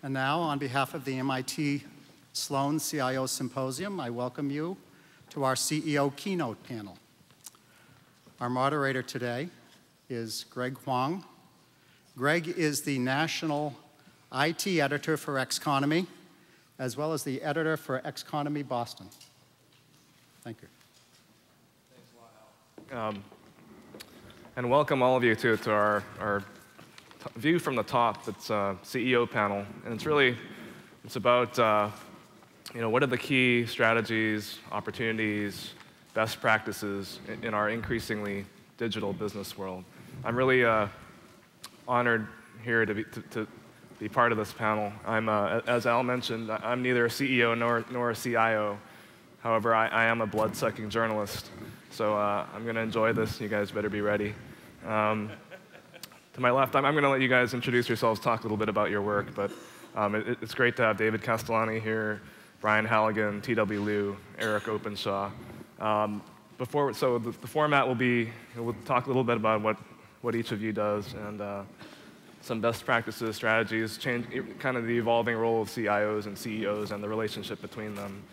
And now, on behalf of the MIT Sloan CIO Symposium, I welcome you to our CEO keynote panel. Our moderator today is Greg Huang. Greg is the National IT Editor for Xconomy, as well as the editor for Xconomy Boston. Thank you. Thanks a lot, Al. And welcome all of you to our view from the top. It's a CEO panel, and it's about what are the key strategies, opportunities, best practices in our increasingly digital business world. I'm really honored here to be part of this panel. I'm, as Al mentioned, I'm neither a CEO nor a CIO. However, I am a blood-sucking journalist, so I'm going to enjoy this. You guys better be ready. To my left, I'm going to let you guys introduce yourselves, talk a little bit about your work, but it's great to have David Castellani here, Brian Halligan, T.W. Liu, Eric Openshaw. So the format will be, we'll talk a little bit about what each of you does and some best practices, strategies, kind of the evolving role of CIOs and CEOs and the relationship between them.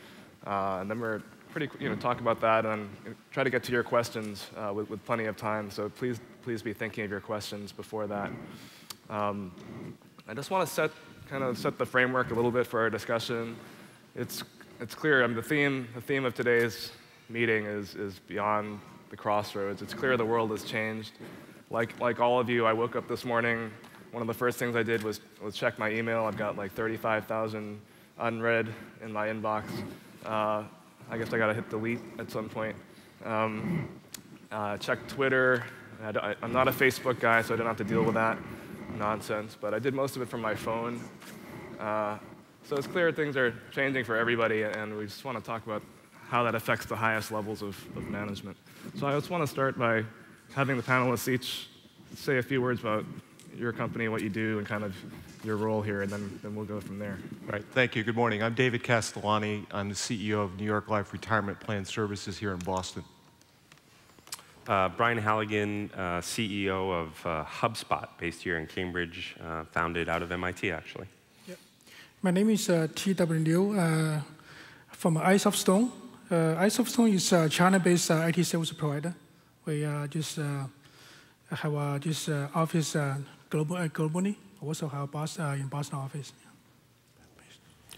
And then we're talk about that and try to get to your questions with plenty of time. So please be thinking of your questions before that. I just want to set the framework a little bit for our discussion. It's clear. The theme of today's meeting is beyond the crossroads. It's clear the world has changed. Like all of you, I woke up this morning. One of the first things I did was check my email. I've got like 35,000 unread in my inbox. I guess I got to hit delete at some point. Check Twitter. I'm not a Facebook guy, so I don't have to deal with that nonsense. But I did most of it from my phone. So it's clear things are changing for everybody, and we just want to talk about how that affects the highest levels of management. So I just want to start by having the panelists each say a few words about your company, what you do, and kind of your role here, and then we'll go from there. Right. Thank you. Good morning. I'm David Castellani. I'm the CEO of New York Life Retirement Plan Services here in Boston. Brian Halligan, CEO of Hubspot, based here in Cambridge, founded out of MIT, actually. Yep. My name is T.W. Liu from iSoftStone. iSoftStone is a China-based IT service provider. We just have this office globally. Also have in Boston office.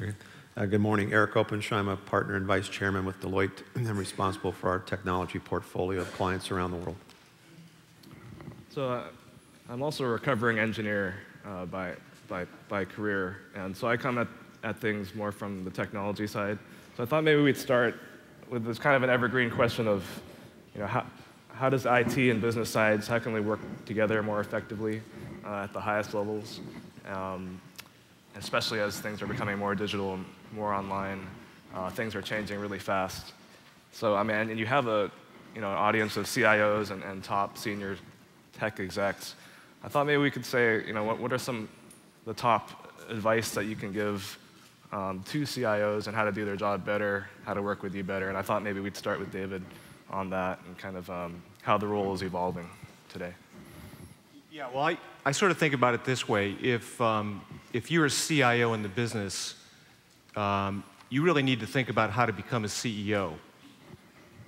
Okay. Good morning, Eric Openshaw. I'm a partner and vice chairman with Deloitte, and I'm responsible for our technology portfolio of clients around the world. So I'm also a recovering engineer by career, and so I come at things more from the technology side. So I thought maybe we'd start with this kind of an evergreen question of, how does IT and business sides, how can we work together more effectively at the highest levels, especially as things are becoming more digital and more online. Things are changing really fast. So, and you have an audience of CIOs and top senior tech execs. I thought maybe we could say, what are some of the top advice that you can give to CIOs and how to do their job better, how to work with you better. And I thought maybe we'd start with David on that and kind of how the role is evolving today. Yeah, well, I sort of think about it this way. If you're a CIO in the business, you really need to think about how to become a CEO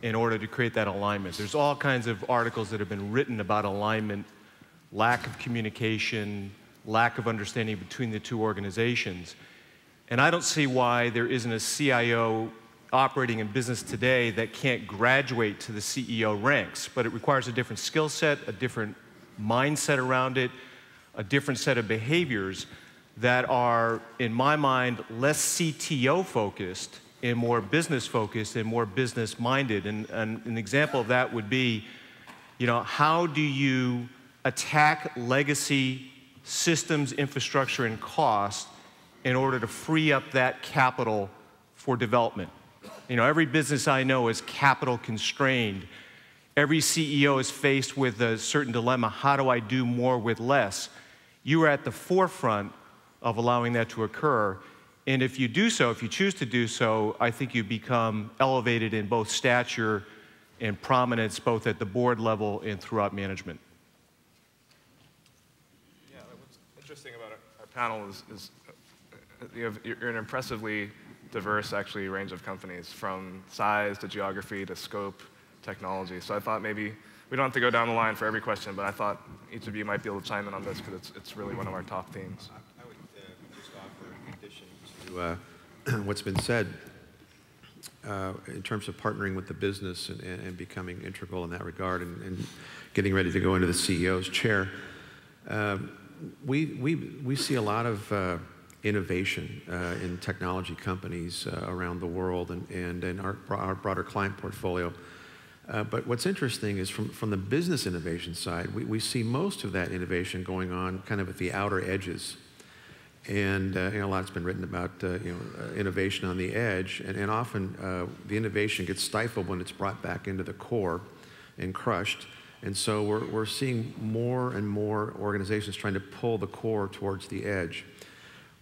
in order to create that alignment. There's all kinds of articles that have been written about alignment, lack of communication, lack of understanding between the two organizations. And I don't see why there isn't a CIO operating in business today that can't graduate to the CEO ranks, but it requires a different skill set, a different mindset around it, a different set of behaviors that are, in my mind, less CTO focused and more business focused and more business minded. And an example of that would be, how do you attack legacy systems, infrastructure, and cost in order to free up that capital for development? Every business I know is capital constrained. Every CEO is faced with a certain dilemma. How do I do more with less? You are at the forefront of allowing that to occur. And if you do so, if you choose to do so, I think you become elevated in both stature and prominence, both at the board level and throughout management. Yeah, what's interesting about our panel is you're an impressively diverse, actually, range of companies, from size to geography to scope, technology. So I thought maybe we don't have to go down the line for every question, but I thought each of you might be able to chime in on this because it's really one of our top themes. I would just offer, in addition to what's been said, in terms of partnering with the business and becoming integral in that regard and getting ready to go into the CEO's chair, we see a lot of innovation in technology companies around the world and in our broader client portfolio. But what's interesting is from the business innovation side, we see most of that innovation going on kind of at the outer edges. And a lot's been written about innovation on the edge, and often the innovation gets stifled when it's brought back into the core and crushed. And so we're seeing more and more organizations trying to pull the core towards the edge.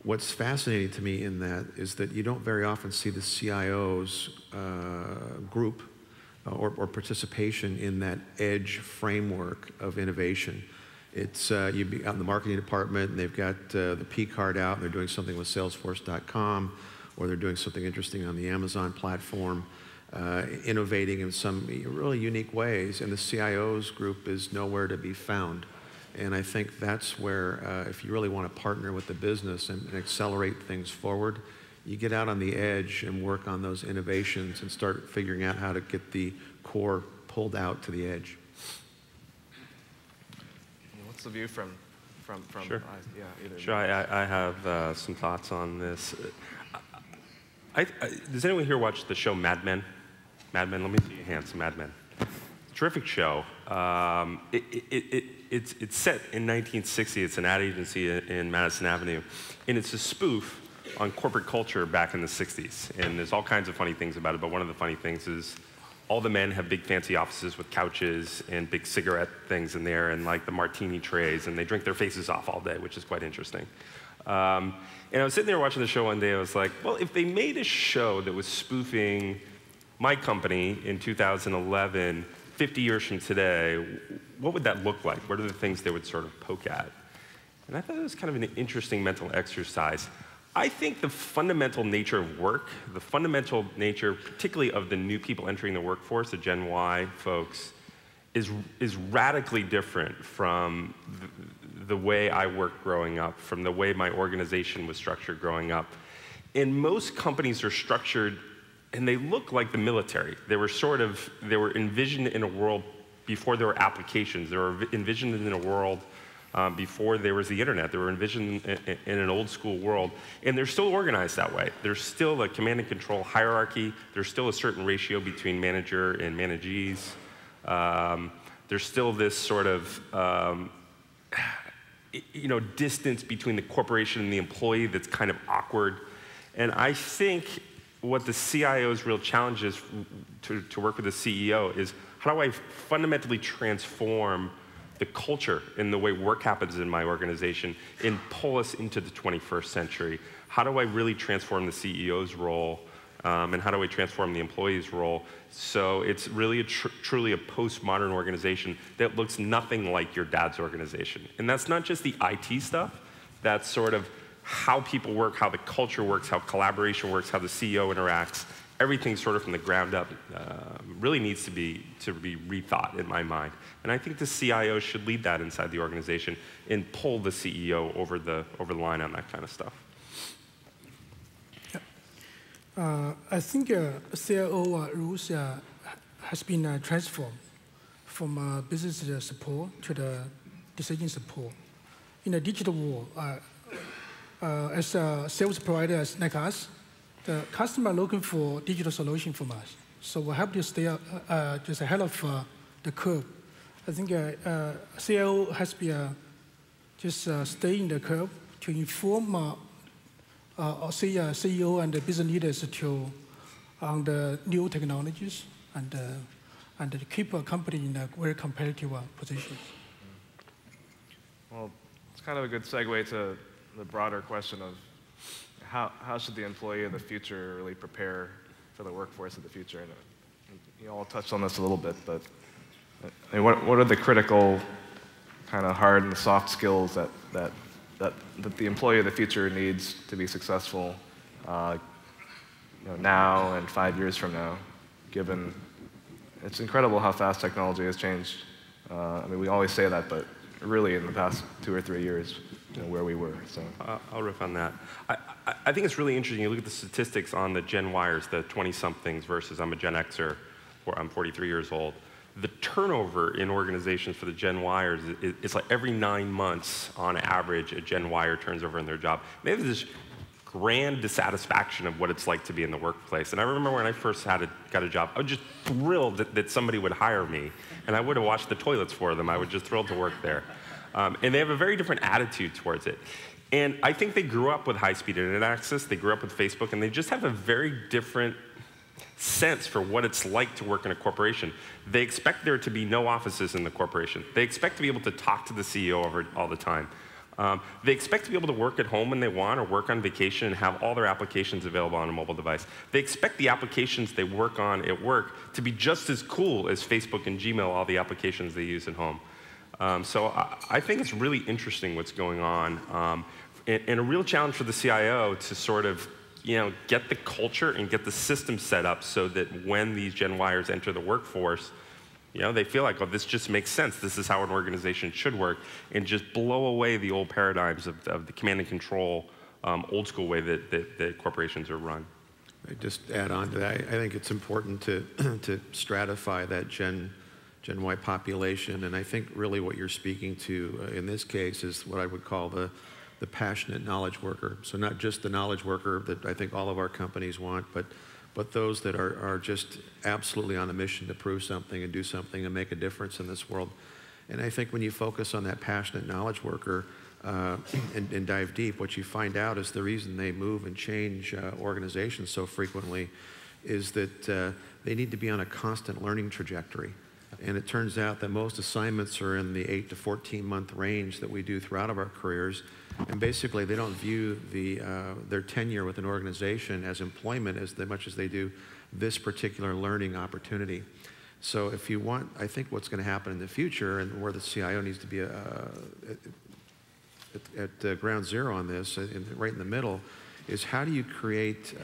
What's fascinating to me in that is that you don't very often see the CIO's group or participation in that edge framework of innovation. It's you'd be out in the marketing department and they've got the P card out and they're doing something with Salesforce.com, or they're doing something interesting on the Amazon platform, innovating in some really unique ways, and the CIO's group is nowhere to be found. And I think that's where, if you really want to partner with the business and accelerate things forward, you get out on the edge and work on those innovations and start figuring out how to get the core pulled out to the edge. What's the view from Sure. Yeah, either. Sure, I have some thoughts on this. Does anyone here watch the show Mad Men? Mad Men, let me see your hands, Mad Men. Terrific show. It's set in 1960. It's an ad agency in Madison Avenue. And it's a spoof on corporate culture back in the 60s. And there's all kinds of funny things about it, but one of the funny things is all the men have big fancy offices with couches and big cigarette things in there and like the martini trays, and they drink their faces off all day, which is quite interesting. And I was sitting there watching the show one day, I was like, well, if they made a show that was spoofing my company in 2011, 50 years from today, what would that look like? What are the things they would sort of poke at? And I thought it was kind of an interesting mental exercise. I think the fundamental nature of work, the fundamental nature, particularly of the new people entering the workforce, the Gen Y folks, is radically different from the way I worked growing up, from the way my organization was structured growing up. And most companies are structured, and they look like the military. They were envisioned in a world before there were applications. They were envisioned in a world before there was the internet. They were envisioned in an old school world, and they're still organized that way. There's still a command and control hierarchy. There's still a certain ratio between manager and managees. There's still this sort of distance between the corporation and the employee that's kind of awkward. And I think what the CIO's real challenge is to work with the CEO is, how do I fundamentally transform the culture and the way work happens in my organization and pull us into the 21st century? How do I really transform the CEO's role, and how do I transform the employee's role so it's really truly a postmodern organization that looks nothing like your dad's organization? And that's not just the IT stuff, that's sort of how people work, how the culture works, how collaboration works, how the CEO interacts. Everything sort of from the ground up really needs to be rethought in my mind. And I think the CIO should lead that inside the organization and pull the CEO over the line on that kind of stuff. I think CIO rules has been transformed from business support to the decision support. In the digital world, as a service providers like us, the customer are looking for digital solution from us. So we have to stay just ahead of the curve. I think CIO has to just stay in the curve to inform CEO and the business leaders on the new technologies and to keep a company in a very competitive position. Well, it's kind of a good segue to the broader question of how should the employee of the future really prepare for the workforce of the future? And you all touched on this a little bit, but what are the critical kind of hard and soft skills that that the employee of the future needs to be successful now and 5 years from now, given it's incredible how fast technology has changed. I mean, we always say that, but really in the past 2 or 3 years, where we were. So I'll riff on that. I think it's really interesting. You look at the statistics on the Gen Yers, the 20-somethings versus I'm a Gen Xer, or I'm 43 years old. The turnover in organizations for the Gen Yers is like every 9 months, on average, a Gen Yer turns over in their job. They have this grand dissatisfaction of what it's like to be in the workplace. And I remember when I first got a job, I was just thrilled that somebody would hire me, and I would have washed the toilets for them. I was just thrilled to work there. And they have a very different attitude towards it. And I think they grew up with high-speed internet access, they grew up with Facebook, and they just have a very different sense for what it's like to work in a corporation. They expect there to be no offices in the corporation. They expect to be able to talk to the CEO all the time. They expect to be able to work at home when they want or work on vacation and have all their applications available on a mobile device. They expect the applications they work on at work to be just as cool as Facebook and Gmail, all the applications they use at home. So I think it's really interesting what's going on, and a real challenge for the CIO to sort of get the culture and get the system set up so that when these Gen Yers enter the workforce, they feel like, oh, this just makes sense. This is how an organization should work, and just blow away the old paradigms of the command and control, old school way that corporations are run. I just add on to that. I think it's important to stratify that Gen Y population, and I think really what you're speaking to in this case is what I would call the passionate knowledge worker. So not just the knowledge worker that I think all of our companies want, but those that are just absolutely on a mission to prove something and do something and make a difference in this world. And I think when you focus on that passionate knowledge worker and dive deep, what you find out is the reason they move and change organizations so frequently is that they need to be on a constant learning trajectory. And it turns out that most assignments are in the 8 to 14-month range that we do throughout our careers. And basically, they don't view their tenure with an organization as employment as much as they do this particular learning opportunity. So if you want, I think what's going to happen in the future, and where the CIO needs to be at ground zero on this, right in the middle, is how do you create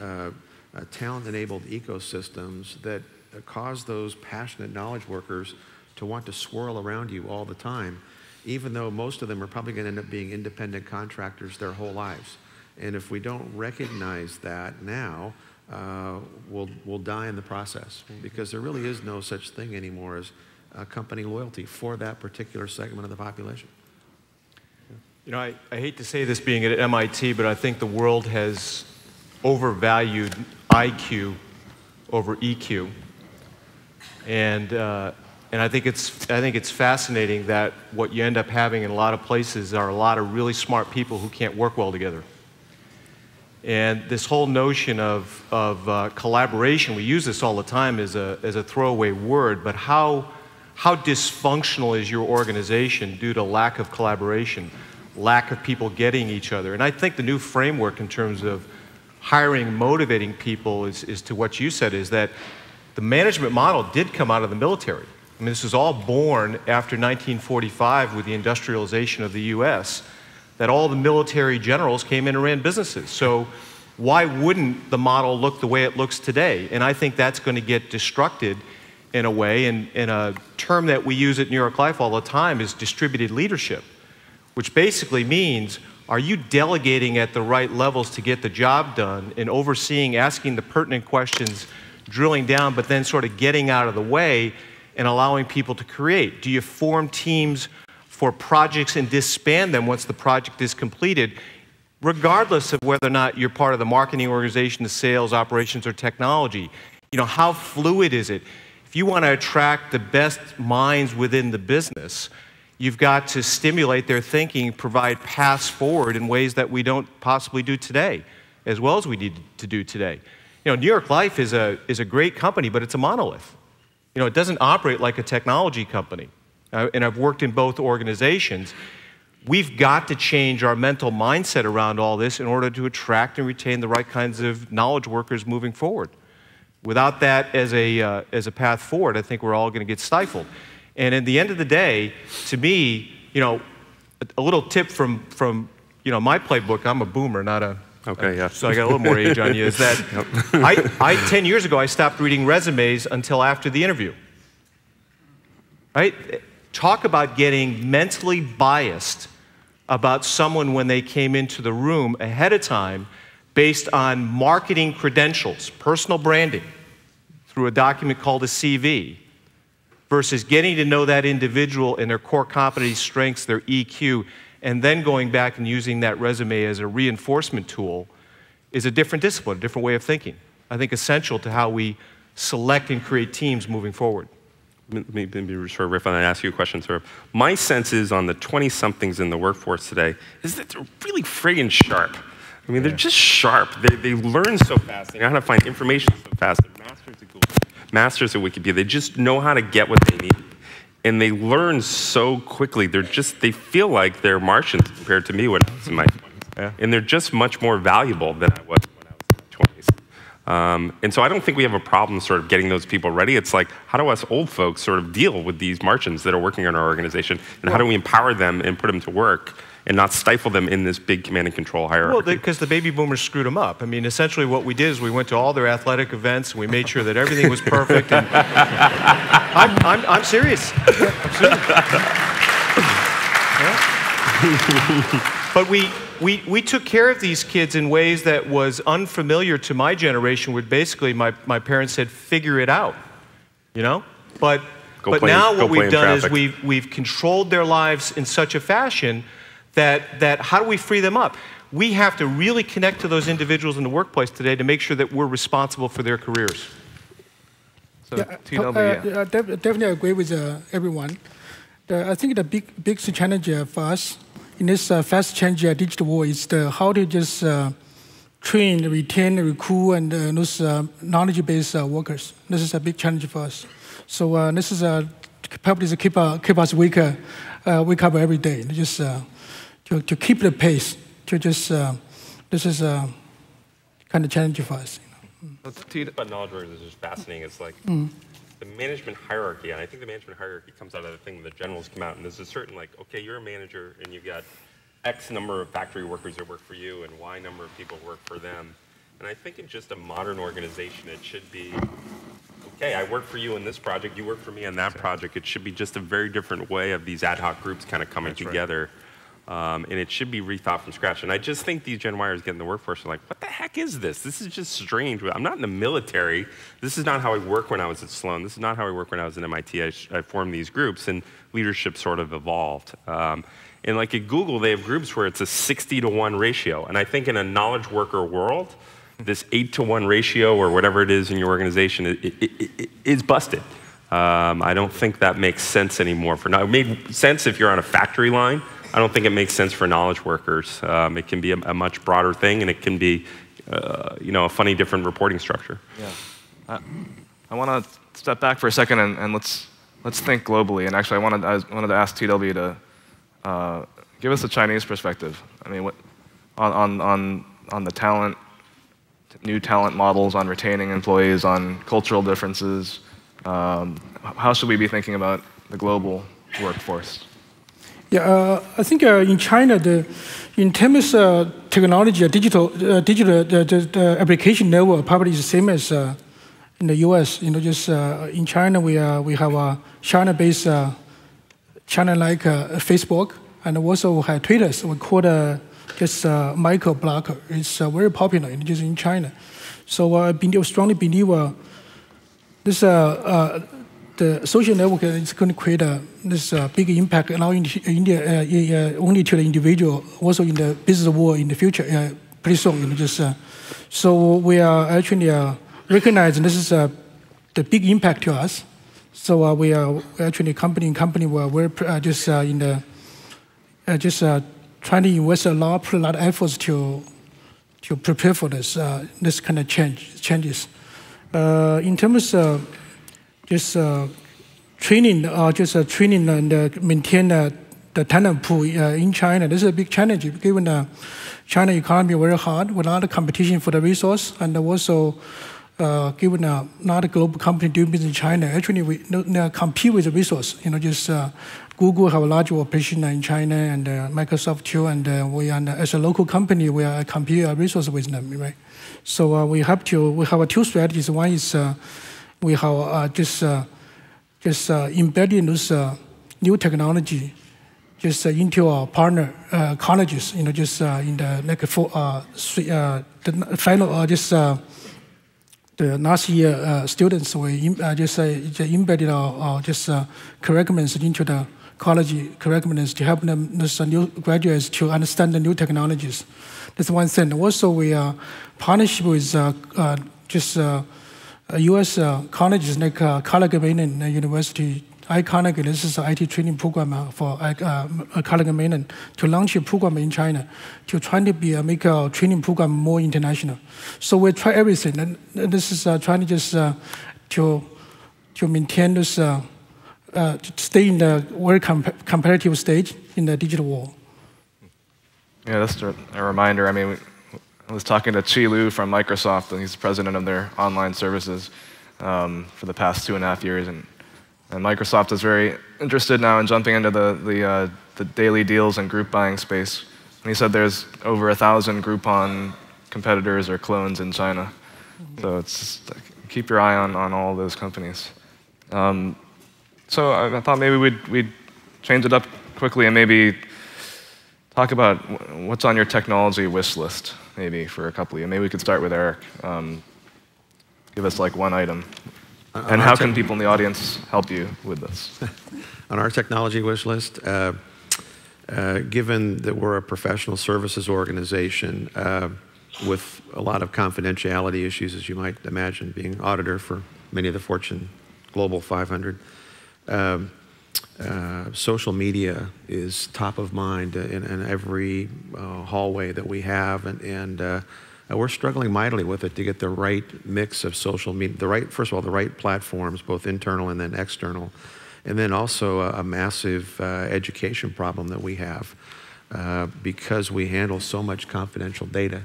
talent-enabled ecosystems that cause those passionate knowledge workers to want to swirl around you all the time, even though most of them are probably going to end up being independent contractors their whole lives. And if we don't recognize that now, we'll die in the process, because there really is no such thing anymore as company loyalty for that particular segment of the population. I hate to say this being at MIT, but I think the world has overvalued IQ over EQ. And I think it's fascinating that what you end up having in a lot of places are a lot of really smart people who can't work well together. And this whole notion of collaboration, we use this all the time as a throwaway word, but how dysfunctional is your organization due to lack of collaboration, lack of people getting each other? And I think the new framework in terms of hiring, motivating people is to what you said, is that the management model did come out of the military. I mean, this was all born after 1945 with the industrialization of the US, that all the military generals came in and ran businesses. So why wouldn't the model look the way it looks today? And I think that's going to get destructed in a way, and a term that we use at New York Life all the time is distributed leadership, which basically means, are you delegating at the right levels to get the job done and overseeing, asking the pertinent questions, drilling down, but then sort of getting out of the way and allowing people to create? Do you form teams for projects and disband them once the project is completed, regardless of whether or not you're part of the marketing organization, the sales, operations, or technology? How fluid is it? If you want to attract the best minds within the business, you've got to stimulate their thinking, provide paths forward in ways that we don't possibly do today, as well as we need to do today. New York Life is a great company, but it's a monolith. It doesn't operate like a technology company. And I've worked in both organizations. We've got to change our mental mindset around all this in order to attract and retain the right kinds of knowledge workers moving forward. Without that as a path forward, I think we're all going to get stifled. And at the end of the day, to me, a little tip from you know, my playbook, I'm a boomer, not a... Okay, yeah. So I got a little more age on you, is that 10 years ago, I stopped reading resumes until after the interview. Right? Talk about getting mentally biased about someone when they came into the room ahead of time based on marketing credentials, personal branding, through a document called a CV, versus getting to know that individual and their core competencies, strengths, their EQ, and then going back and using that resume as a reinforcement tool is a different discipline, a different way of thinking. I think essential to how we select and create teams moving forward. Maybe sort of riff on that and ask you a question, sir. My sense is on the 20-somethings in the workforce today is that they're really friggin' sharp. I mean, they're just sharp. They learn so fast. They know how to find information so fast. They're masters at Google, masters at Wikipedia. They just know how to get what they need. And they learn so quickly. They feel like they're Martians compared to me when I was in my 20s. Yeah. And they're just much more valuable than I was when I was in my 20s. And so I don't think we have a problem sort of getting those people ready. It's like, how do us old folks sort of deal with these Martians that are working in our organization? And how do we empower them and put them to work and not stifle them in this big command and control hierarchy? Well, because the baby boomers screwed them up. I mean, essentially what we did is we went to all their athletic events and we made sure that everything was perfect. And I'm serious. I'm serious. Yeah. But we took care of these kids in ways that was unfamiliar to my generation, where basically my parents said, figure it out, you know? But now what we've done is we've controlled their lives in such a fashion that how do we free them up? We have to really connect to those individuals in the workplace today to make sure that we're responsible for their careers. So, yeah, definitely agree with everyone. I think the big challenge for us in this fast-changing digital world is how to just train, retain, recruit, and those knowledge-based workers. This is a big challenge for us. So this is probably keep us wake up every day. Just to keep the pace. This is kind of challenge for us. But knowledge workers is just fascinating. It's like the management hierarchy, and I think the management hierarchy comes out of the thing the generals come out, and there's a certain, like, okay, you're a manager, and you've got X number of factory workers that work for you, and Y number of people work for them. And I think in just a modern organization, it should be, okay, I work for you in this project, you work for me on that project. It should be just a very different way of these ad hoc groups kind of coming together. Right. And it should be rethought from scratch. And I just think these Gen Yers get in the workforce are like, what the heck is this? This is just strange. I'm not in the military. This is not how I work when I was at Sloan. This is not how I work when I was at MIT. I formed these groups, and leadership sort of evolved. And like at Google, they have groups where it's a 60-to-1 ratio. And I think in a knowledge worker world, this 8-to-1 ratio or whatever it is in your organization is busted. I don't think that makes sense anymore. It made sense if you're on a factory line. I don't think it makes sense for knowledge workers. It can be a much broader thing, and it can be, a funny, different reporting structure. Yeah, I want to step back for a second and let's think globally. And actually, I wanted to ask TW to give us a Chinese perspective. I mean, on the talent, new talent models, on retaining employees, on cultural differences. How should we be thinking about the global workforce? Yeah, I think in China, in terms of technology, digital the application level probably is the same as in the U.S. In China we have a China-based, China-like Facebook, and also have Twitter. So we call it just micro-blogger. It's very popular just in China. So I strongly believe this. The social network is going to create this big impact, not in India, only to the individual, also in the business world in the future, pretty soon. So we are actually recognizing this is the big impact to us. So we are actually company where we're just in the trying to invest put a lot of efforts to prepare for this kind of changes. In terms of just training and maintain the talent pool in China. This is a big challenge given the China economy very hard with a lot of competition for the resource, and also given not a global company doing business in China, actually we compete with the resource. Just Google have a large operation in China, and Microsoft too, and we as a local company we compete resource with them, right? So we have two strategies. One is we have just embedding those new technology just into our partner colleges, just in the the final the last year students, we just embedded our curriculums into the college curriculums to help them, those new graduates, to understand the new technologies. That's one thing. Also, we partnership with U.S. colleges like Halligan University. Xconomy, this is an IT training program for Halligan, to launch a program in China to try to make our training program more international. So we try everything. And this is trying to just to maintain this, stay in the very competitive stage in the digital world. Yeah, that's a reminder. I mean, I was talking to Qi Lu from Microsoft, and he's the president of their online services for the past 2.5 years. And Microsoft is very interested now in jumping into the daily deals and group buying space. And he said there's over 1,000 Groupon competitors or clones in China. So it's just, keep your eye on all those companies. So I thought maybe we'd change it up quickly and maybe talk about what's on your technology wish list, maybe for a couple of you. Maybe we could start with Eric. Give us like one item. And how can people in the audience help you with this? On our technology wish list, given that we're a professional services organization with a lot of confidentiality issues, as you might imagine, being auditor for many of the Fortune Global 500, social media is top of mind in every hallway that we have, and we're struggling mightily with it to get the right mix of social media, first of all, the right platforms, both internal and then external, and then also a massive education problem that we have because we handle so much confidential data,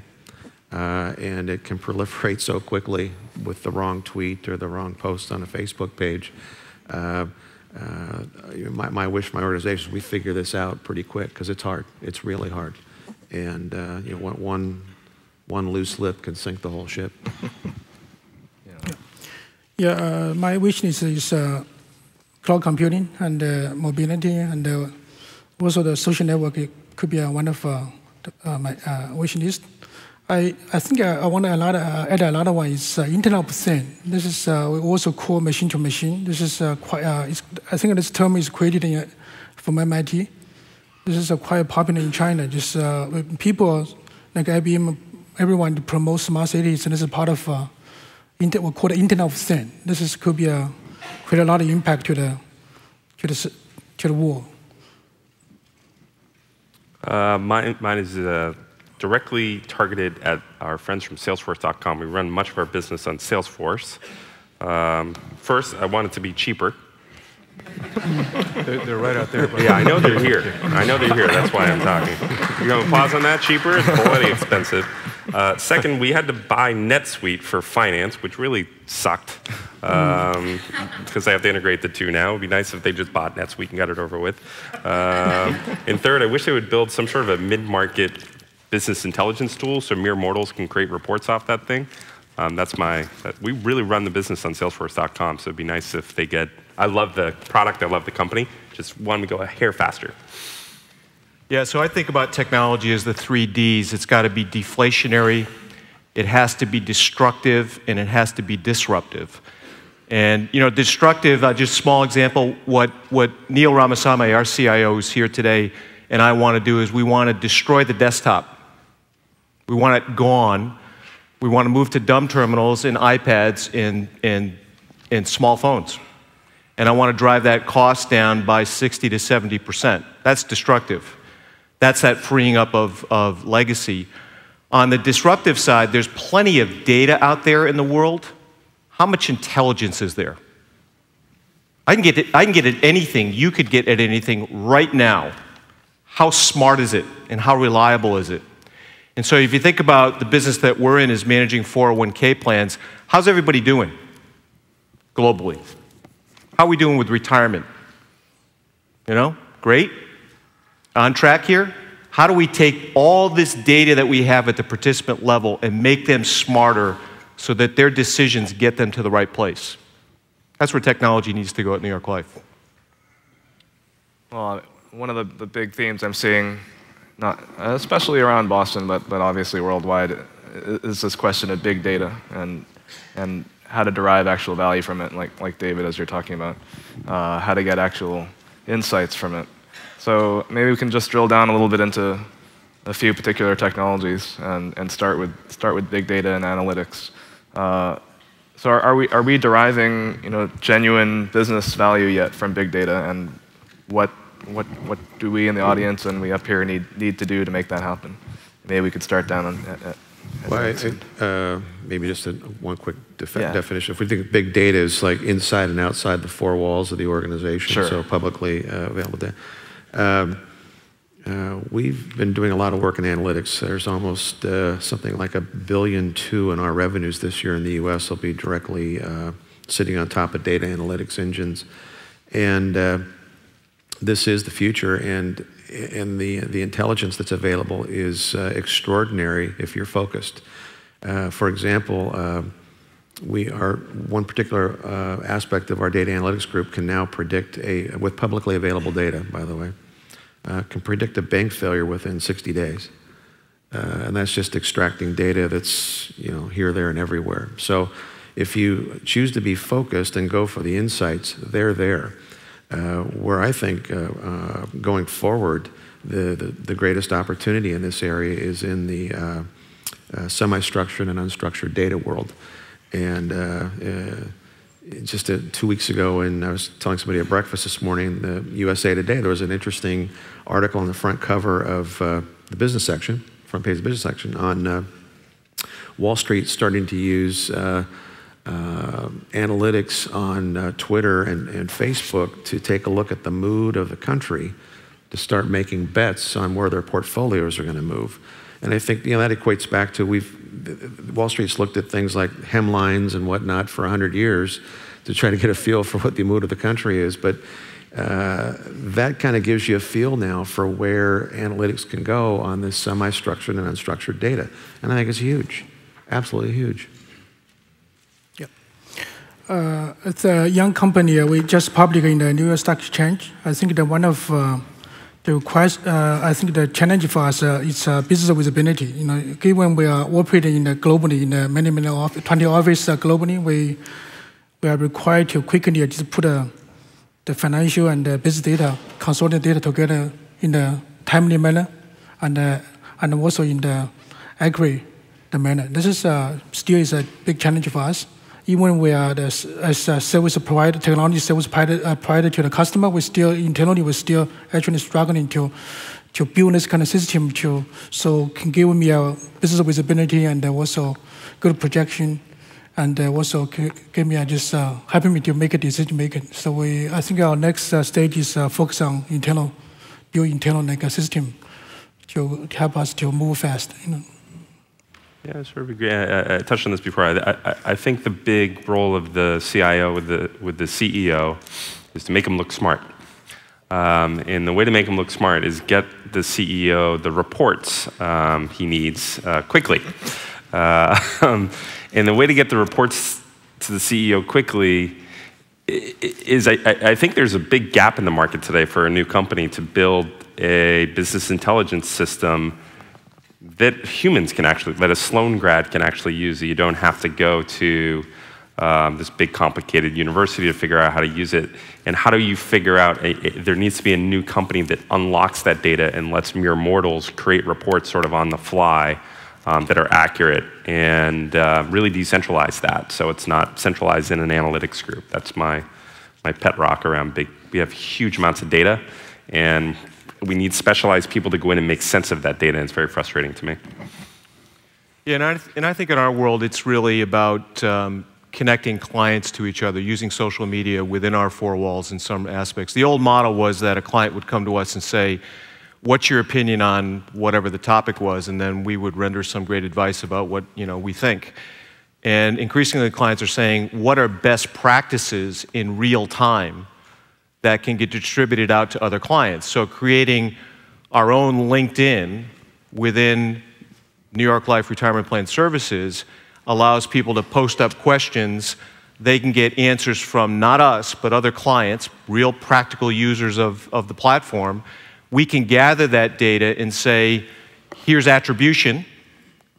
and it can proliferate so quickly with the wrong tweet or the wrong post on a Facebook page. My wish for my organization is we figure this out pretty quick, because it's hard. It's really hard, and one loose lip can sink the whole ship. My wish list is cloud computing and mobility, and also the social network. It could be one of my wish list. I think I want to add another one is Internet of Things. This is we also call machine to machine. This is quite. I think this term is created from MIT. This is quite popular in China. Just people like IBM. Everyone promotes smart cities, and this is part of we call it Internet of Things. This could be create a lot of impact to the world. Mine is directly targeted at our friends from Salesforce.com. We run much of our business on Salesforce. First, I want it to be cheaper. They're right out there. Yeah, I know they're here. I know they're here. That's why I'm talking. You going to pause on that? Cheaper? It's already expensive. Second, we had to buy NetSuite for finance, which really sucked because I have to integrate the two now. It would be nice if they just bought NetSuite and got it over with. And third, I wish they would build some sort of a mid-market business intelligence tool so mere mortals can create reports off that thing. We really run the business on Salesforce.com, so it'd be nice if they get. I love the product, I love the company, just want to go a hair faster. Yeah, so I think about technology as the 3 Ds. It's got to be deflationary, it has to be destructive, and it has to be disruptive. And destructive, just a small example, what Neil Ramasamy, our CIO, who's here today, and I want to do is we want to destroy the desktop. We want it gone. We want to move to dumb terminals and iPads and small phones. And I want to drive that cost down by 60 to 70%. That's destructive. That's that freeing up of legacy. On the disruptive side, there's plenty of data out there in the world. How much intelligence is there? I can get at anything. You could get at anything right now. How smart is it, and how reliable is it? And so if you think about the business that we're in is managing 401k plans, how's everybody doing globally? How are we doing with retirement? You know, great? On track here? How do we take all this data that we have at the participant level and make them smarter so that their decisions get them to the right place? That's where technology needs to go at New York Life. Well, one of the big themes I'm seeing, not especially around Boston, but obviously worldwide, is this question of big data and how to derive actual value from it, like David, as you're talking about, how to get actual insights from it. So maybe we can just drill down a little bit into a few particular technologies and start with big data and analytics. So are we deriving genuine business value yet from big data, and what do we in the audience and we up here need to do to make that happen? Maybe we could start down maybe just one quick definition. If we think big data is like inside and outside the four walls of the organization, sure. So publicly available data. We've been doing a lot of work in analytics. There's almost something like $1.2 billion in our revenues this year in the U.S. will be directly sitting on top of data analytics engines, and this is the future. And the intelligence that's available is extraordinary if you're focused. For example, one particular aspect of our data analytics group can now predict with publicly available data, by the way, can predict a bank failure within 60 days. And that's just extracting data that's here, there, and everywhere. So if you choose to be focused and go for the insights, they're there. Where I think going forward, the greatest opportunity in this area is in the semi-structured and unstructured data world. And just 2 weeks ago, and I was telling somebody at breakfast this morning, the USA Today, there was an interesting article on the front cover of the business section, front page of the business section, on Wall Street starting to use analytics on Twitter and Facebook to take a look at the mood of the country to start making bets on where their portfolios are going to move. And I think that equates back to Wall Street's looked at things like hemlines and whatnot for 100 years to try to get a feel for what the mood of the country is. But that kind of gives you a feel now for where analytics can go on this semi-structured and unstructured data. And I think it's huge, absolutely huge. It's a young company. We just published in the New York Stock Exchange. I think that one of the challenge for us is business visibility. Given we are operating globally in many 20 offices globally, we are required to quickly just put the financial and the business data, consolidated data together in a timely manner, and also in the accurate manner. This is still is a big challenge for us. Even we are as a service provider, technology service provider to the customer, we still actually struggling to build this kind of system so can give me a business visibility and also good projection, and also give me helping me to make a decision making. So I think our next stage is focus on build internal system to help us to move fast. Yeah, I sort of agree. I touched on this before. I think the big role of the CIO with the CEO is to make him look smart. And the way to make him look smart is get the CEO the reports he needs quickly. And the way to get the reports to the CEO quickly is I think there's a big gap in the market today for a new company to build a business intelligence system that humans can that a Sloan grad can actually use. You don't have to go to this big complicated university to figure out how to use it. And how do you figure out, there needs to be a new company that unlocks that data and lets mere mortals create reports sort of on the fly that are accurate and really decentralize that. So it's not centralized in an analytics group. That's my pet rock around we have huge amounts of data, and we need specialized people to go in and make sense of that data, and it's very frustrating to me. Yeah, and I think in our world, it's really about connecting clients to each other, using social media within our four walls in some aspects. The old model was that a client would come to us and say, what's your opinion on whatever the topic was, and then we would render some great advice about what we think. And increasingly, clients are saying, what are best practices in real time that can get distributed out to other clients? So creating our own LinkedIn within New York Life Retirement Plan Services allows people to post up questions. They can get answers from not us, but other clients, real practical users of the platform. We can gather that data and say, here's attribution.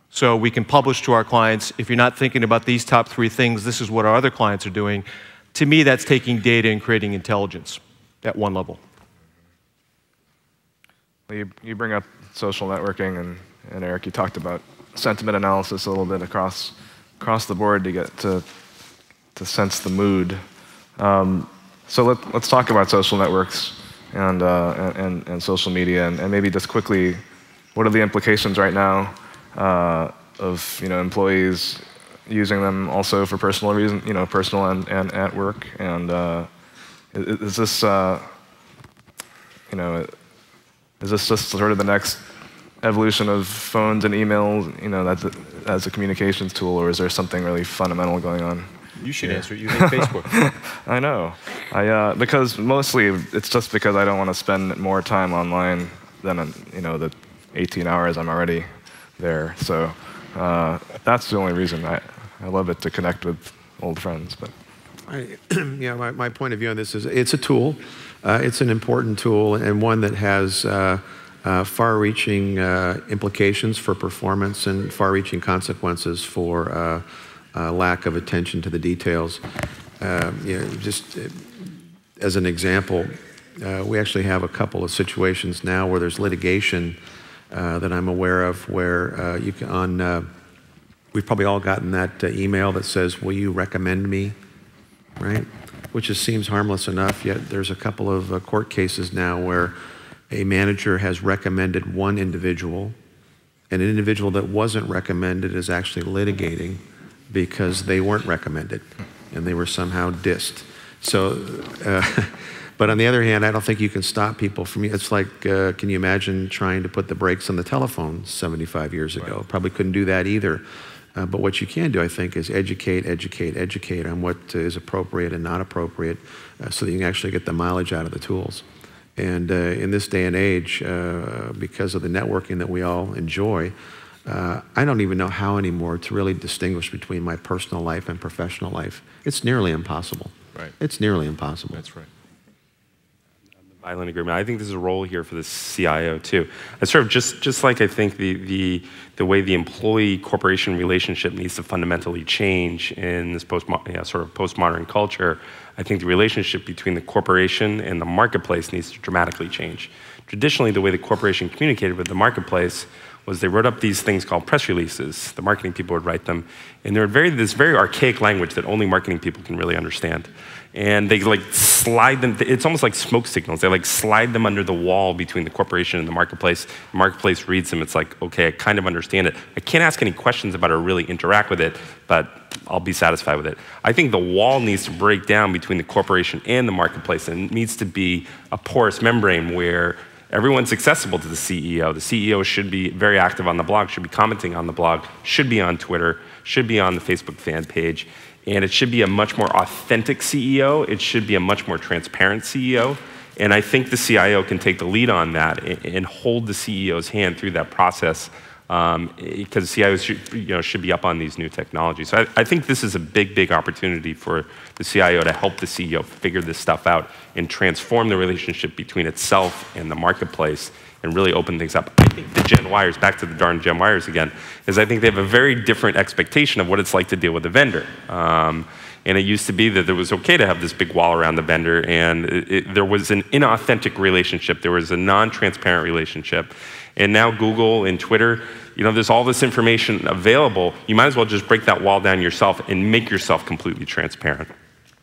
So we can publish to our clients, if you're not thinking about these top 3 things, this is what our other clients are doing. To me, that's taking data and creating intelligence at one level. You bring up social networking, and Eric, you talked about sentiment analysis a little bit across the board to get to sense the mood. So let's talk about social networks and social media, and maybe just quickly, what are the implications right now of employees using them also for personal reasons, personal and at work, and is this is this just sort of the next evolution of phones and emails, as a communications tool, or is there something really fundamental going on? You should answer it using Facebook. I know. Because mostly it's just because I don't want to spend more time online than the 18 hours I'm already there. So that's the only reason. I love it to connect with old friends. But my point of view on this is it's a tool. It's an important tool, and one that has far-reaching implications for performance and far-reaching consequences for lack of attention to the details. Just as an example, we actually have a couple of situations now where there's litigation that I'm aware of where you can, we've probably all gotten that email that says, will you recommend me, right? Which just seems harmless enough, yet there's a couple of court cases now where a manager has recommended one individual, and an individual that wasn't recommended is actually litigating because they weren't recommended and they were somehow dissed. So, but on the other hand, I don't think you can stop people from, it's like, can you imagine trying to put the brakes on the telephone 75 years ago? Right. Probably couldn't do that either. But what you can do, I think, is educate on what is appropriate and not appropriate so that you can actually get the mileage out of the tools. And in this day and age, because of the networking that we all enjoy, I don't even know how anymore to really distinguish between my personal life and professional life. It's nearly impossible. Right. It's nearly impossible. That's right. Violent agreement. I think there's a role here for the CIO too. It's sort of just like I think the way the employee-corporation relationship needs to fundamentally change in this sort of postmodern culture. I think the relationship between the corporation and the marketplace needs to dramatically change. Traditionally, the way the corporation communicated with the marketplace was they wrote up these things called press releases. The marketing people would write them, and they're this very archaic language that only marketing people can really understand. And they like slide them, it's almost like smoke signals. They like slide them under the wall between the corporation and the marketplace. The marketplace reads them, it's like, okay, I kind of understand it. I can't ask any questions about it or really interact with it, but I'll be satisfied with it. I think the wall needs to break down between the corporation and the marketplace, and it needs to be a porous membrane where everyone's accessible to the CEO. The CEO should be very active on the blog, should be commenting on the blog, should be on Twitter, should be on the Facebook fan page. And it should be a much more authentic CEO. It should be a much more transparent CEO. And I think the CIO can take the lead on that and hold the CEO's hand through that process because CIOs should be up on these new technologies. So I think this is a big opportunity for the CIO to help the CEO figure this stuff out and transform the relationship between itself and the marketplace and really open things up. I think the Gen Yers, back to the darn Gen Yers again, is I think they have a very different expectation of what it's like to deal with a vendor. And it used to be that it was okay to have this big wall around the vendor, and there was an inauthentic relationship. There was a non-transparent relationship. And now Google and Twitter, there's all this information available. You might as well just break that wall down yourself and make yourself completely transparent.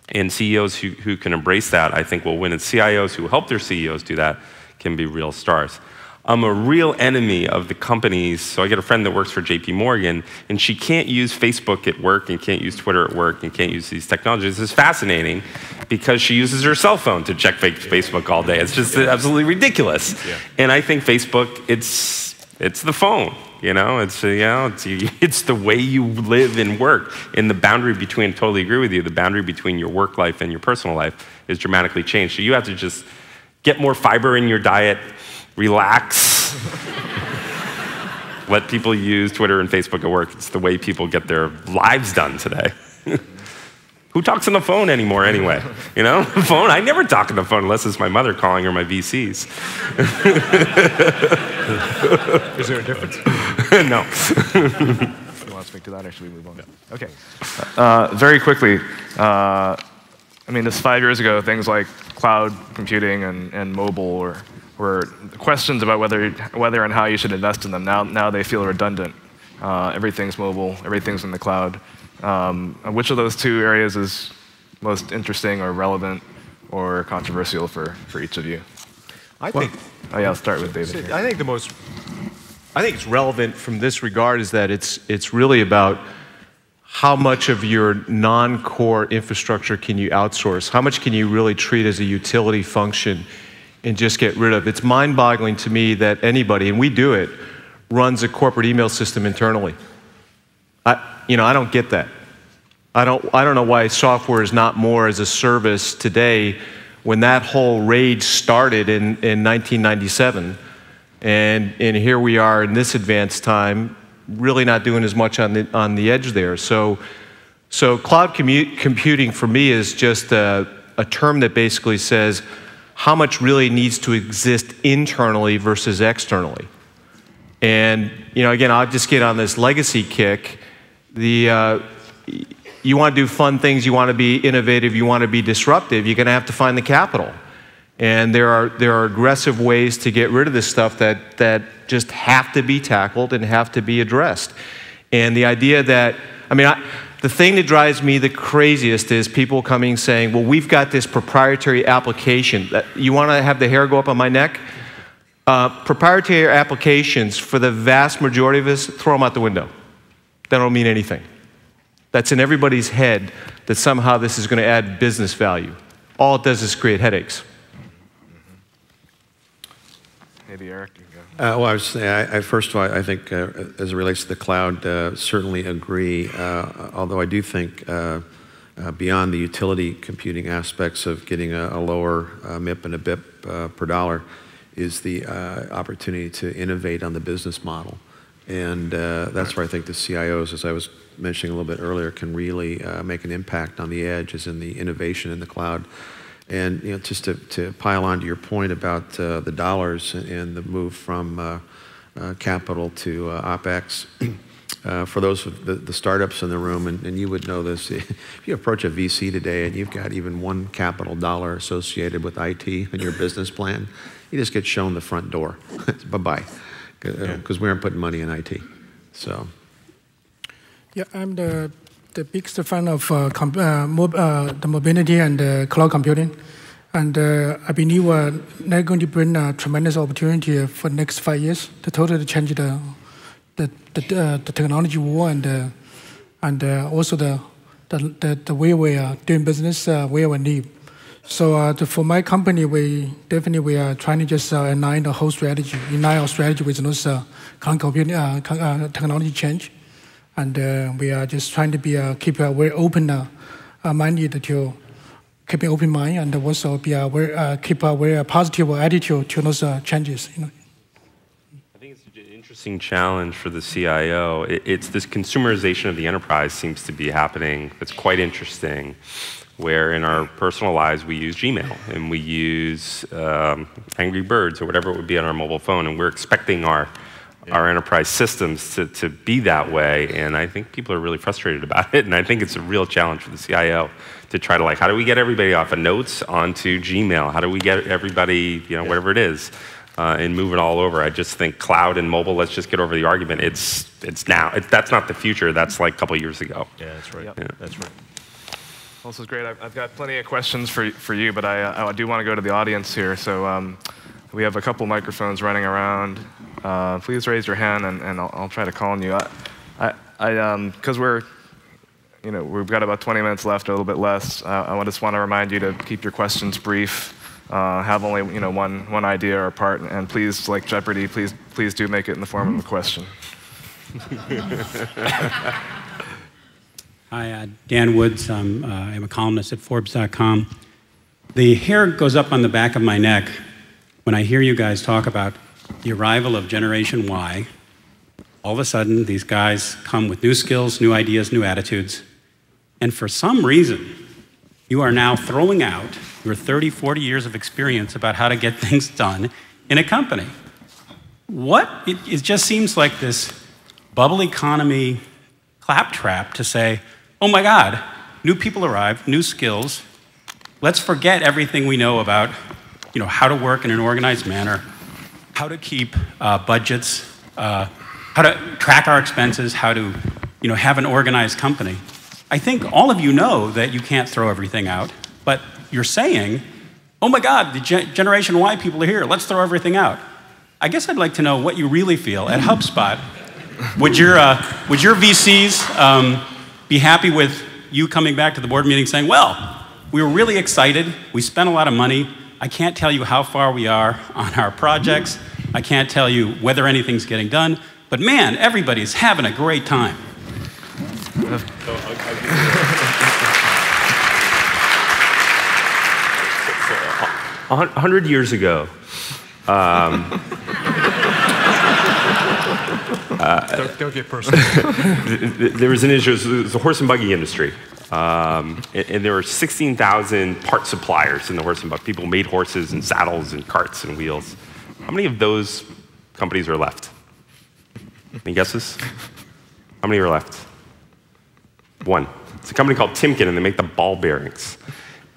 And CEOs who can embrace that, I think, will win. And CIOs who help their CEOs do that can be real stars. I'm a real enemy of the companies. So I get a friend that works for JP Morgan, and she can't use Facebook at work and can't use Twitter at work and can't use these technologies. It's fascinating because she uses her cell phone to check Facebook all day. It's just absolutely ridiculous. Yeah. And I think Facebook, it's the phone. It's the way you live and work. And the boundary between, I totally agree with you, the boundary between your work life and your personal life is dramatically changed. So you have to just get more fiber in your diet, relax, let people use Twitter and Facebook at work. It's the way people get their lives done today. Who talks on the phone anymore anyway? The phone, I never talk on the phone unless it's my mother calling or my VCs. Is there a difference? No. You want to speak to that, or should we move on? Yeah. Okay. Very quickly, just 5 years ago, things like cloud computing and mobile were questions about whether and how you should invest in them. Now they feel redundant. Everything's mobile, everything's in the cloud. Which of those two areas is most interesting or relevant or controversial for each of you? I'll start with David here. I think it's relevant from this regard is that it's really about how much of your non-core infrastructure can you outsource? How much can you really treat as a utility function and just get rid of? It's mind-boggling to me that anybody, and we do it, runs a corporate email system internally. I don't get that. I don't know why software is not more as a service today when that whole rage started in 1997. And here we are in this advanced time, really not doing as much on the edge there. So cloud computing for me is just a term that basically says how much really needs to exist internally versus externally. And again, I'll just get on this legacy kick. You want to do fun things, you want to be innovative, you want to be disruptive, you're going to have to find the capital. And there are aggressive ways to get rid of this stuff that just have to be tackled and have to be addressed. And the idea that, the thing that drives me the craziest is people coming saying, well, we've got this proprietary application. You want to have the hair go up on my neck? Proprietary applications, for the vast majority of us, throw them out the window. They don't mean anything. That's in everybody's head that somehow this is going to add business value. All it does is create headaches. Maybe Eric, you go. Well, I was saying, first of all, I think as it relates to the cloud, certainly agree. Although I do think beyond the utility computing aspects of getting a lower MIP and a BIP per dollar is the opportunity to innovate on the business model. And that's where I think the CIOs, as I was mentioning a little bit earlier, can really make an impact on the edge, as in the innovation in the cloud. And just to pile on to your point about the dollars and the move from capital to OpEx, for those of the startups in the room, and you would know this, if you approach a VC today and you've got even one capital dollar associated with IT in your business plan, you just get shown the front door. Bye-bye. Because we aren't putting money in IT. So. Yeah, I'm the biggest fan of the mobility and cloud computing. And I believe they're going to bring a tremendous opportunity for the next 5 years to totally change the technology war and also the way we are doing business, where we live. So for my company, we are trying to just align the whole strategy, align our strategy with those cloud computing technology change. And we are just trying to keep a very open minded to keep an open mind and also keep a very positive attitude to those changes. I think it's an interesting challenge for the CIO. It's this consumerization of the enterprise seems to be happening. That's quite interesting. Where in our personal lives we use Gmail and we use Angry Birds or whatever it would be on our mobile phone, and we're expecting our enterprise systems to be that way, and I think people are really frustrated about it, and I think it's a real challenge for the CIO to try to how do we get everybody off of Notes onto Gmail? How do we get everybody, whatever it is, and move it all over? I just think cloud and mobile, let's just get over the argument. It's now. That's not the future. That's like a couple of years ago. Yeah, that's right. Yep. Yeah. That's right. Well, this is great. I've got plenty of questions for you, but I do want to go to the audience here. So We have a couple microphones running around. Please raise your hand, and I'll try to call on you. Because we've got about 20 minutes left, or a little bit less. I just want to remind you to keep your questions brief. Have only one idea or part, and please, like Jeopardy, please do make it in the form of a question. Hi, Dan Woods. I'm a columnist at Forbes.com. The hair goes up on the back of my neck when I hear you guys talk about the arrival of Generation Y. All of a sudden, these guys come with new skills, new ideas, new attitudes, and for some reason, you are now throwing out your 30, 40 years of experience about how to get things done in a company. It just seems like this bubble economy claptrap to say, oh my God, new people arrive, new skills. Let's forget everything we know about how to work in an organized manner, how to keep budgets, how to track our expenses, how to have an organized company. I think all of you know that you can't throw everything out, but you're saying, oh my God, the Generation Y people are here, let's throw everything out. I guess I'd like to know what you really feel at HubSpot. Would your VCs be happy with you coming back to the board meeting saying, well, we were really excited, we spent a lot of money, I can't tell you how far we are on our projects, I can't tell you whether anything's getting done, but man, everybody's having a great time. 100 years ago, Don't get personal. there was an issue, it was the horse and buggy industry. And there were 16,000 part suppliers in the horse and buggy. People made horses and saddles and carts and wheels. How many of those companies are left? Any guesses? How many are left? One. It's a company called Timken, and they make the ball bearings.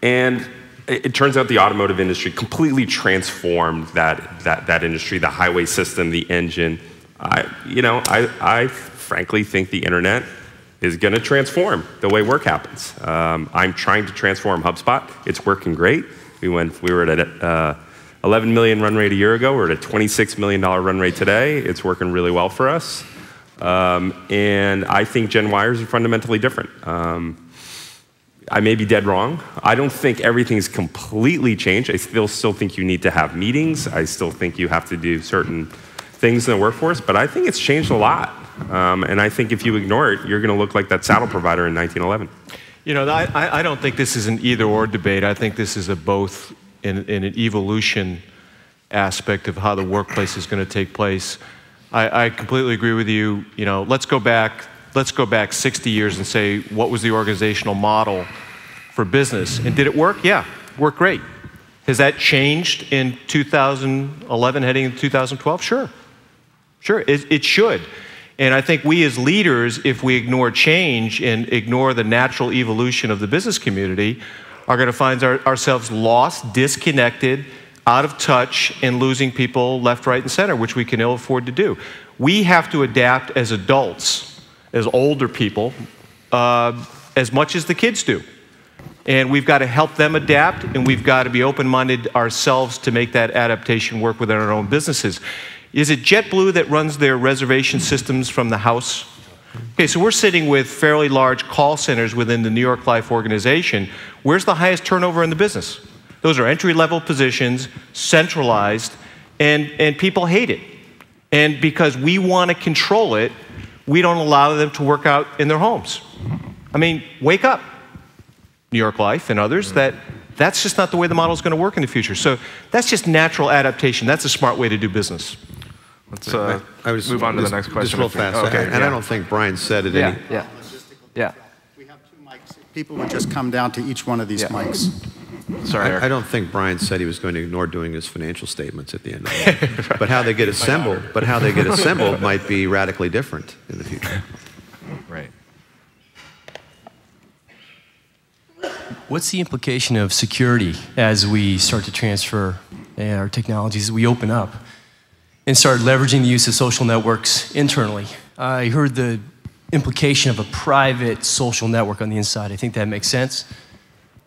And it turns out the automotive industry completely transformed that industry, the highway system, the engine. I frankly think the internet is going to transform the way work happens. I'm trying to transform HubSpot. It's working great. We were at 11 million run rate a year ago. We're at a $26 million run rate today. It's working really well for us. And I think Gen Yers are fundamentally different. I may be dead wrong. I don't think everything's completely changed. I still think you need to have meetings. I still think you have to do certain things in the workforce, but I think it's changed a lot. And I think if you ignore it, you're going to look like that saddle provider in 1911. I don't think this is an either-or debate. I think this is a both in an evolution aspect of how the workplace is going to take place. I completely agree with you. Let's go back 60 years and say, what was the organizational model for business? And did it work? Yeah, it worked great. Has that changed in 2011 heading into 2012? Sure. Sure, it should. And I think we as leaders, if we ignore change and ignore the natural evolution of the business community, are going to find ourselves lost, disconnected, out of touch, and losing people left, right, and center, which we can ill afford to do. We have to adapt as adults, as older people, as much as the kids do. And we've got to help them adapt, and we've got to be open-minded ourselves to make that adaptation work within our own businesses. Is it JetBlue that runs their reservation systems from the house? Okay, so we're sitting with fairly large call centers within the New York Life organization. Where's the highest turnover in the business? Those are entry-level positions, centralized, and people hate it. And because we want to control it, we don't allow them to work out in their homes. I mean, wake up, New York Life and others, that's just not the way the model is going to work in the future. So that's just natural adaptation. That's a smart way to do business. Let's move on to the next question. Just real fast. Okay, I don't think Brian said it. Yeah. We have 2 mics. People would just come down to each one of these mics. Sorry, I don't think Brian said he was going to ignore doing his financial statements at the end of it. But how they get assembled, might be radically different in the future. Right. What's the implication of security as we start to transfer our technologies, as we open up and start leveraging the use of social networks internally? I heard the implication of a private social network on the inside. I think that makes sense.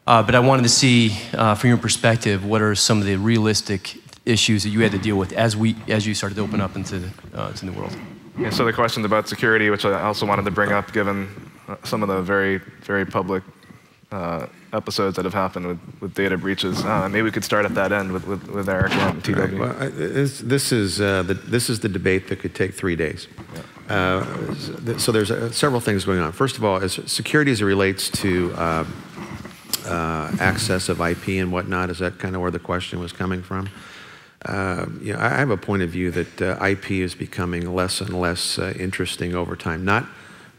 But I wanted to see, from your perspective, what are some of the realistic issues that you had to deal with as you started to open up into the world? Yeah, so the question about security, which I also wanted to bring up, given some of the very, very public episodes that have happened with data breaches. Maybe we could start at that end with Eric and TW. Right. Well, this is the debate that could take 3 days. Yeah. So there's several things going on. First of all, security as it relates to access of IP and whatnot, is that kind of where the question was coming from? You know, I have a point of view that IP is becoming less and less interesting over time. Not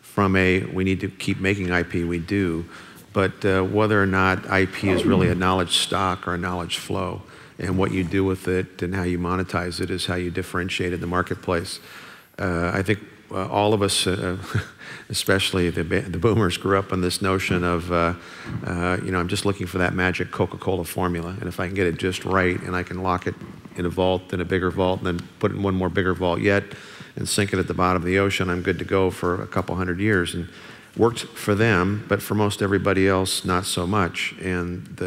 from we need to keep making IP, we do, but whether or not IP is really a knowledge stock or a knowledge flow, and what you do with it and how you monetize it is how you differentiate in the marketplace. I think all of us, especially the boomers, grew up on this notion of, you know, I'm just looking for that magic Coca-Cola formula, and if I can get it just right and I can lock it in a vault, in a bigger vault, and then put it in one more bigger vault yet, and sink it at the bottom of the ocean, I'm good to go for a couple hundred years. And worked for them, but for most everybody else, not so much. And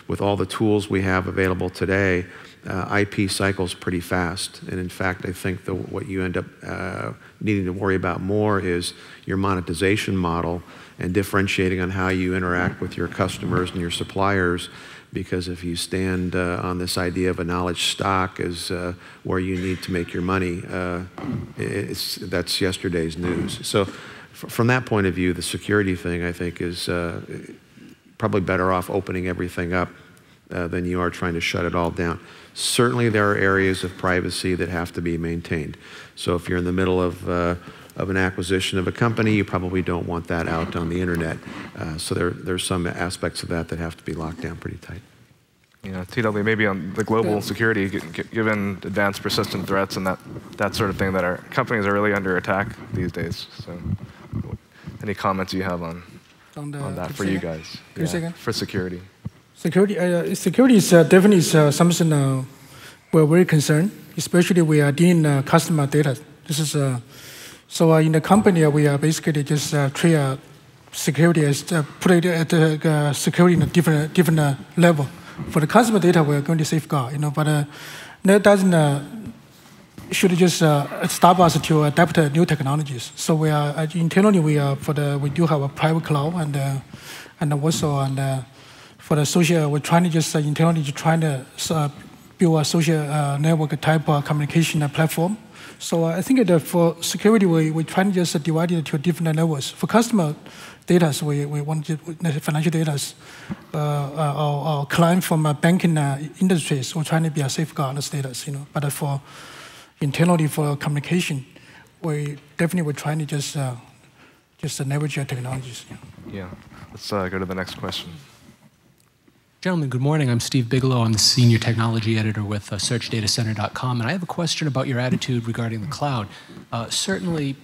with all the tools we have available today, IP cycles pretty fast. And in fact, I think what you end up needing to worry about more is your monetization model and differentiating on how you interact with your customers and your suppliers. Because if you stand on this idea of a knowledge stock as where you need to make your money, that's yesterday's news. So from that point of view, the security thing, I think, is probably better off opening everything up than you are trying to shut it all down. Certainly there are areas of privacy that have to be maintained. So if you're in the middle of an acquisition of a company, you probably don't want that out on the internet. So there's some aspects of that have to be locked down pretty tight. Yeah, TW, maybe on the global security, given advanced persistent threats and that sort of thing, that our companies are really under attack these days. So any comments you have on that for you guys? Yeah, for security. Security is definitely something we're very concerned, especially we are dealing customer data. This is so in the company we are basically just treat security as put it at the security in a different level. For the customer data, we are going to safeguard, you know, but that doesn't should just stop us to adapt new technologies. So we are internally we do have a private cloud and also for the social, we're trying to just internally trying to build a social network type of communication platform. So I think that for security, we try to just divide it to different levels. For customer data, we want financial data, our client from banking industries, we're trying to be a safeguard this data, you know. But for internally for communication, we definitely we're trying to just leverage our technologies. Yeah. Let's go to the next question. Gentlemen, good morning. I'm Steve Bigelow. I'm the Senior Technology Editor with SearchDataCenter.com, and I have a question about your attitude regarding the cloud. Certainly,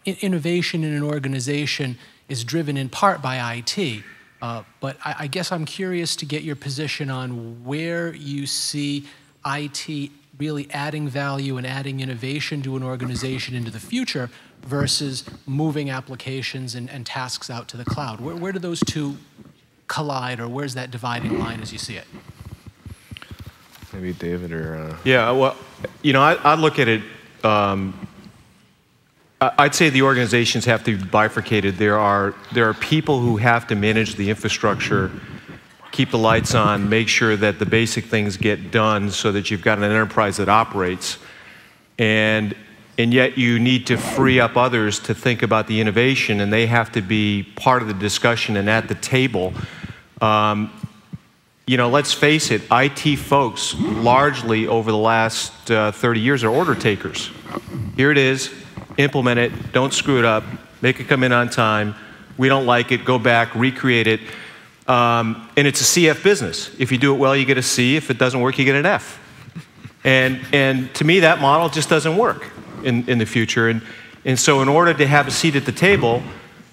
innovation in an organization is driven in part by IT, but I guess I'm curious to get your position on where you see IT really adding value and adding innovation to an organization into the future versus moving applications and tasks out to the cloud. Where do those two collide, or where's that dividing line as you see it? Maybe David or... Yeah, well, you know, I look at it, I'd say the organizations have to be bifurcated. There are people who have to manage the infrastructure, keep the lights on, make sure that the basic things get done so that you've got an enterprise that operates. And yet you need to free up others to think about the innovation, and they have to be part of the discussion and at the table. You know, let's face it, IT folks largely over the last 30 years are order takers. Here it is, implement it, don't screw it up, make it come in on time, we don't like it, go back, recreate it. And it's a CF business. If you do it well, you get a C. If it doesn't work, you get an F. And to me, that model just doesn't work in the future. And so in order to have a seat at the table,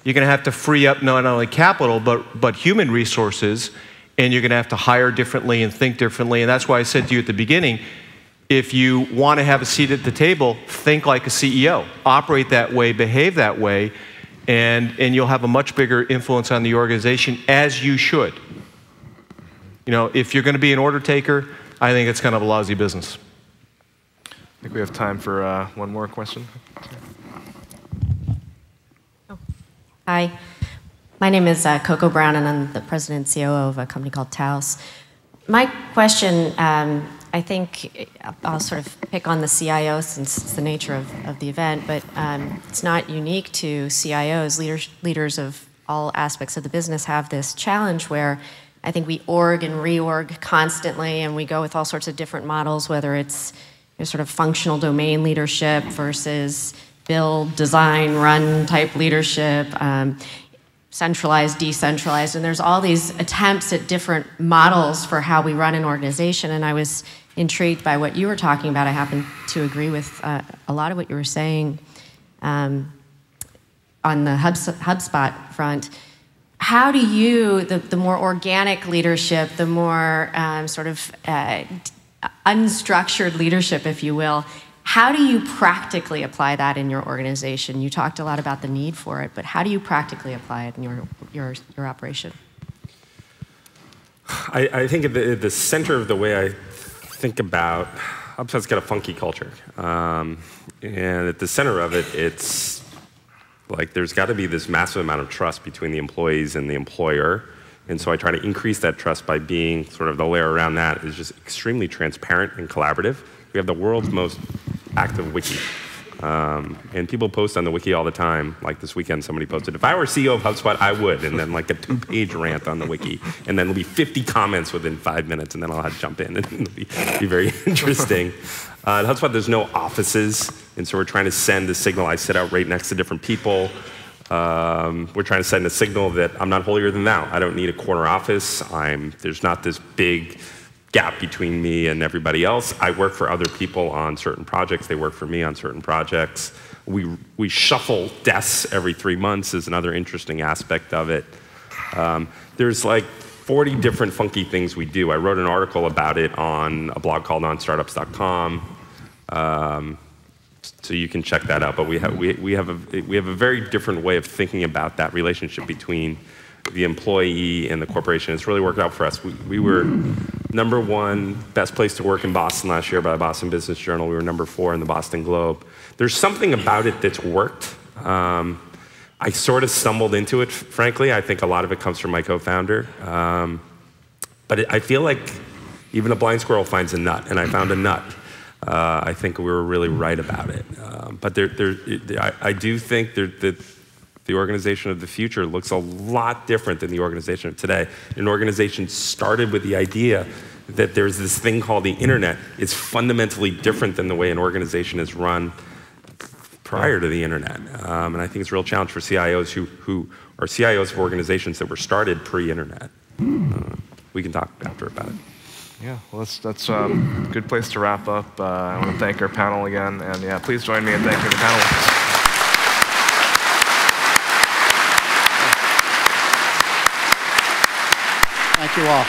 you're going to have to free up not only capital, but human resources, and you're going to have to hire differently and think differently. And that's why I said to you at the beginning, if you want to have a seat at the table, think like a CEO. Operate that way, behave that way, and you'll have a much bigger influence on the organization, as you should. You know, if you're going to be an order taker, I think it's kind of a lousy business. I think we have time for one more question. Hi, my name is Coco Brown, and I'm the president and COO of a company called Taos. My question, I think I'll sort of pick on the CIO since it's the nature of the event, but it's not unique to CIOs. Leaders of all aspects of the business have this challenge where I think we org and reorg constantly, and we go with all sorts of different models, whether it's sort of functional domain leadership versus build, design, run type leadership, centralized, decentralized, and there's all these attempts at different models for how we run an organization, and I was intrigued by what you were talking about. I happen to agree with a lot of what you were saying on the HubSpot front. How do you, the more organic leadership, the more sort of unstructured leadership, if you will, how do you practically apply that in your organization? You talked a lot about the need for it, but how do you practically apply it in your operation? I think at the center of the way I think about, HubSpot's got a funky culture. And at the center of it, it's like there's got to be this massive amount of trust between the employees and the employer. And so I try to increase that trust by being sort of the layer around that is just extremely transparent and collaborative. We have the world's most active wiki. And people post on the wiki all the time. Like this weekend, somebody posted, if I were CEO of HubSpot, I would. And then like a 2-page rant on the wiki. And then there'll be 50 comments within 5 minutes. And then I'll have to jump in. And it'll be very interesting. At HubSpot, there's no offices. And so we're trying to send a signal. I sit out right next to different people. We're trying to send a signal that I'm not holier than thou. I don't need a corner office. There's not this big gap between me and everybody else. I work for other people on certain projects. They work for me on certain projects. We shuffle desks every 3 months is another interesting aspect of it. There's like 40 different funky things we do. I wrote an article about it on a blog called onstartups.com. So you can check that out. But we have a very different way of thinking about that relationship between the employee and the corporation. It's really worked out for us. We were #1 best place to work in Boston last year by the Boston Business Journal. We were #4 in the Boston Globe. There's something about it that's worked. I sort of stumbled into it, frankly. I think a lot of it comes from my co-founder. But I feel like even a blind squirrel finds a nut, and I found a nut. I think we were really right about it. But I do think that the organization of the future looks a lot different than the organization of today. An organization started with the idea that there's this thing called the internet. It's fundamentally different than the way an organization is run prior to the internet. And I think it's a real challenge for CIOs who are CIOs of organizations that were started pre-internet. We can talk after about it. Yeah, well, that's a good place to wrap up. I want to thank our panel again. And yeah, please join me in thanking the panelists. Thank you all.